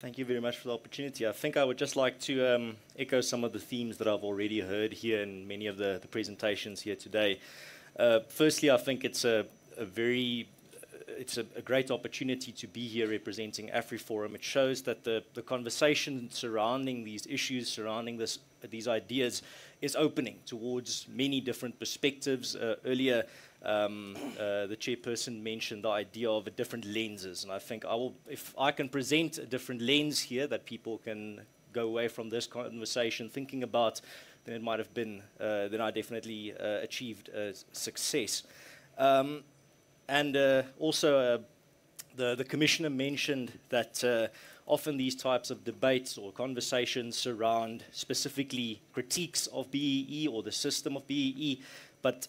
Thank you very much for the opportunity. I think I would just like to echo some of the themes that I've already heard here in many of the presentations here today. Firstly, I think it's a great opportunity to be here representing AfriForum. It shows that the conversation surrounding these issues, surrounding these ideas, is opening towards many different perspectives. Earlier, the chairperson mentioned the idea of different lenses, and I think if I can present a different lens here that people can go away from this conversation thinking about, then it might have been, then I definitely achieved success. Also, the Commissioner mentioned that often these types of debates or conversations surround specifically critiques of BEE or the system of BEE, but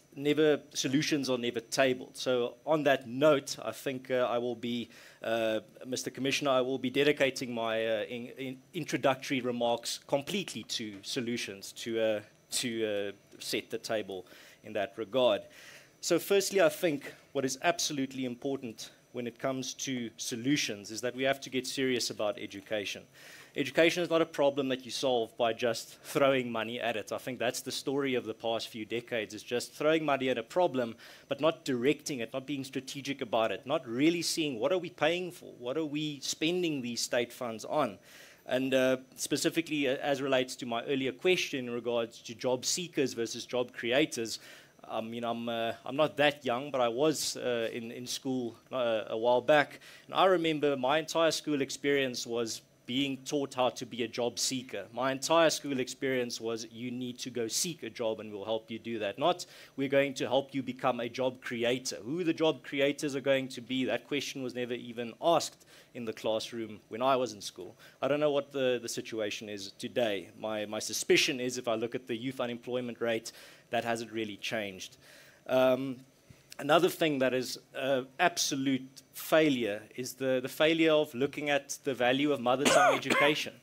solutions are never tabled. So on that note, I think I will be, Mr. Commissioner, I will be dedicating my introductory remarks completely to solutions, to set the table in that regard. So firstly, I think what is absolutely important when it comes to solutions is that we have to get serious about education. Education is not a problem that you solve by just throwing money at it. I think that's the story of the past few decades, is just throwing money at a problem, but not directing it, not being strategic about it, not really seeing what are we paying for, what are we spending these state funds on. And specifically, as relates to my earlier question in regards to job seekers versus job creators, I'm not that young, but I was in school a while back. And I remember my entire school experience was being taught how to be a job seeker. My entire school experience was you need to go seek a job and we'll help you do that. Not we're going to help you become a job creator. Who the job creators are going to be, that question was never even asked in the classroom when I was in school. I don't know what the situation is today. My suspicion is if I look at the youth unemployment rate, that hasn't really changed. Another thing that is absolute failure is the failure of looking at the value of mother tongue education.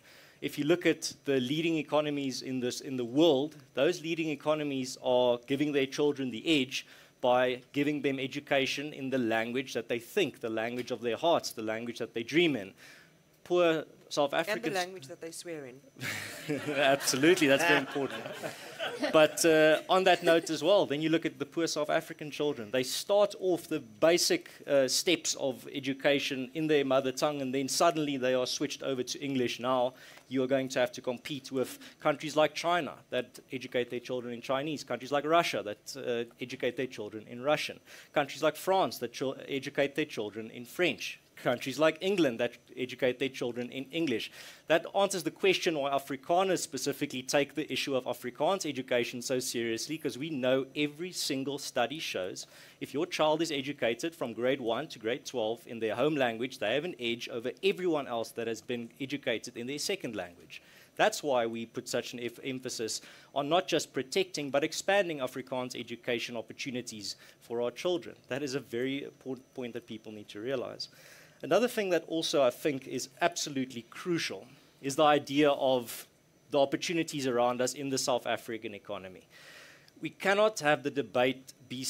If you look at the leading economies in the world, those leading economies are giving their children the edge by giving them education in the language that they think, the language of their hearts, the language that they dream in. Poor South Africans... And the language that they swear in. Absolutely, that's very important. But on that note as well, then you look at the poor South African children. They start off the basic steps of education in their mother tongue, and then suddenly they are switched over to English. Now you are going to have to compete with countries like China that educate their children in Chinese, countries like Russia that educate their children in Russian, countries like France that educate their children in French, countries like England that educate their children in English. That answers the question why Afrikaners specifically take the issue of Afrikaans education so seriously, because we know every single study shows if your child is educated from grade 1 to grade 12 in their home language, they have an edge over everyone else that has been educated in their second language. That's why we put such an emphasis on not just protecting, but expanding Afrikaans education opportunities for our children. That is a very important point that people need to realize. Another thing that also I think is absolutely crucial is the idea of the opportunities around us in the South African economy. We cannot have the debate be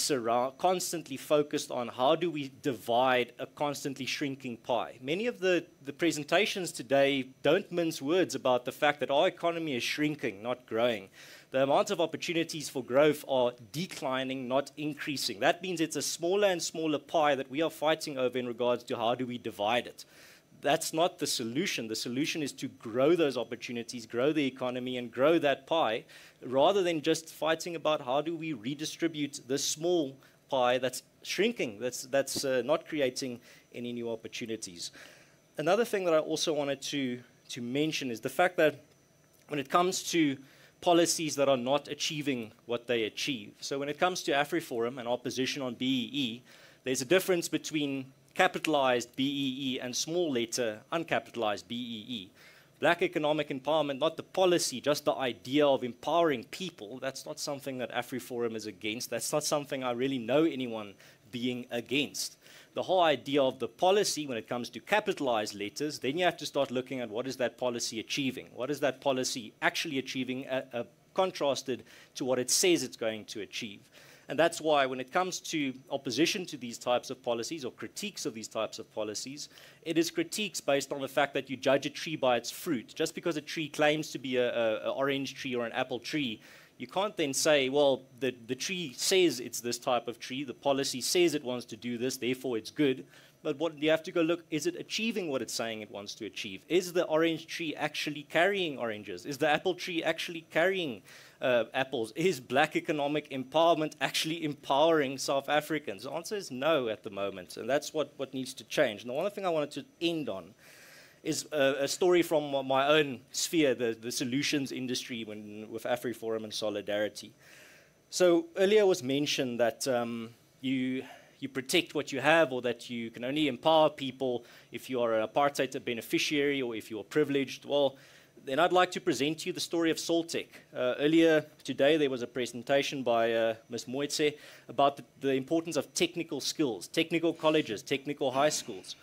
constantly focused on how do we divide a constantly shrinking pie. Many of the presentations today don't mince words about the fact that our economy is shrinking, not growing. The amount of opportunities for growth are declining, not increasing. That means it's a smaller and smaller pie that we are fighting over in regards to how do we divide it. That's not the solution. The solution is to grow those opportunities, grow the economy, and grow that pie, rather than just fighting about how do we redistribute the small pie that's shrinking, that's not creating any new opportunities. Another thing that I also wanted to mention is the fact that when it comes to policies that are not achieving what they achieve. So when it comes to AfriForum and our position on BEE, there's a difference between capitalized BEE and small letter uncapitalized BEE. Black economic empowerment, not the policy, just the idea of empowering people, that's not something that AfriForum is against. That's not something I really know anyone being against. The whole idea of the policy when it comes to capitalized letters, then you have to start looking at what is that policy achieving? What is that policy actually achieving contrasted to what it says it's going to achieve? And that's why when it comes to opposition to these types of policies or critiques of these types of policies, it is critiques based on the fact that you judge a tree by its fruit. Just because a tree claims to be an orange tree or an apple tree, you can't then say, well, the tree says it's this type of tree, the policy says it wants to do this, therefore it's good. But what you have to go look, is it achieving what it's saying it wants to achieve? Is the orange tree actually carrying oranges? Is the apple tree actually carrying apples? Is black economic empowerment actually empowering South Africans? The answer is no at the moment, and that's what needs to change. And the one thing I wanted to end on is a story from my own sphere, the solutions industry with AfriForum and Solidarity. So earlier was mentioned that you protect what you have, or that you can only empower people if you are an apartheid beneficiary or if you are privileged. Well, then I'd like to present to you the story of Soltech. Earlier today there was a presentation by Ms. Moetse about the importance of technical skills, technical colleges, technical high schools.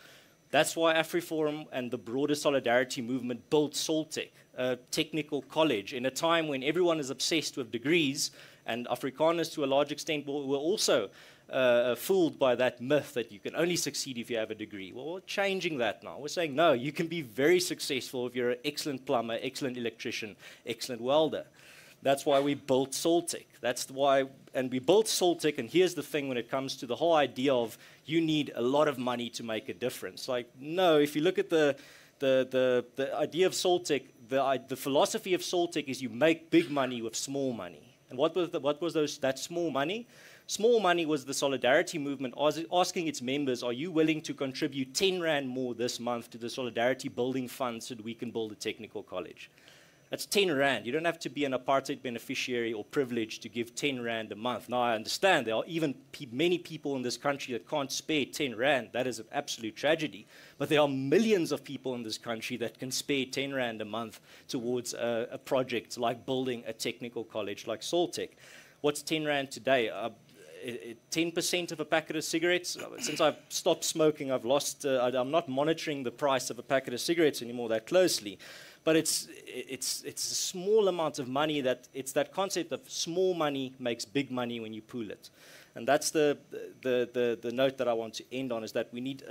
That's why AfriForum and the broader Solidarity movement built Soltech, a technical college, in a time when everyone is obsessed with degrees, and Afrikaners to a large extent were also fooled by that myth that you can only succeed if you have a degree. Well, we're changing that now. We're saying, no, you can be very successful if you're an excellent plumber, excellent electrician, excellent welder. That's why we built Soltech. That's why, and we built Soltech, and here's the thing when it comes to the whole idea of you need a lot of money to make a difference. Like, no, if you look at the idea of Soltech, the philosophy of Soltech is you make big money with small money. And what was that small money? Small money was the Solidarity movement asking its members, are you willing to contribute 10 Rand more this month to the Solidarity Building Fund so that we can build a technical college? That's 10 Rand. You don't have to be an apartheid beneficiary or privileged to give 10 Rand a month. Now, I understand there are even many people in this country that can't spare 10 Rand. That is an absolute tragedy. But there are millions of people in this country that can spare 10 Rand a month towards a project like building a technical college like Soltech. What's 10 Rand today? 10% of a packet of cigarettes. Since I've stopped smoking, I've lost. I'm not monitoring the price of a packet of cigarettes anymore that closely. But it's a small amount of money. It's that concept of small money makes big money when you pool it, and that's the note that I want to end on, is that we need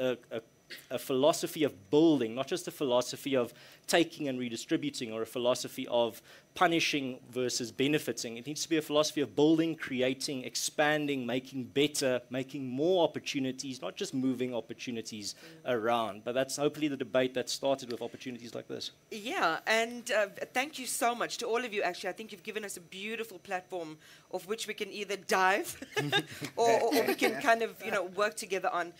a philosophy of building, not just a philosophy of taking and redistributing, or a philosophy of punishing versus benefiting. It needs to be a philosophy of building, creating, expanding, making better, making more opportunities, not just moving opportunities around. But that's hopefully the debate that started with opportunities like this. Yeah, and thank you so much to all of you. Actually, I think you've given us a beautiful platform of which we can either dive or we can kind of, work together on.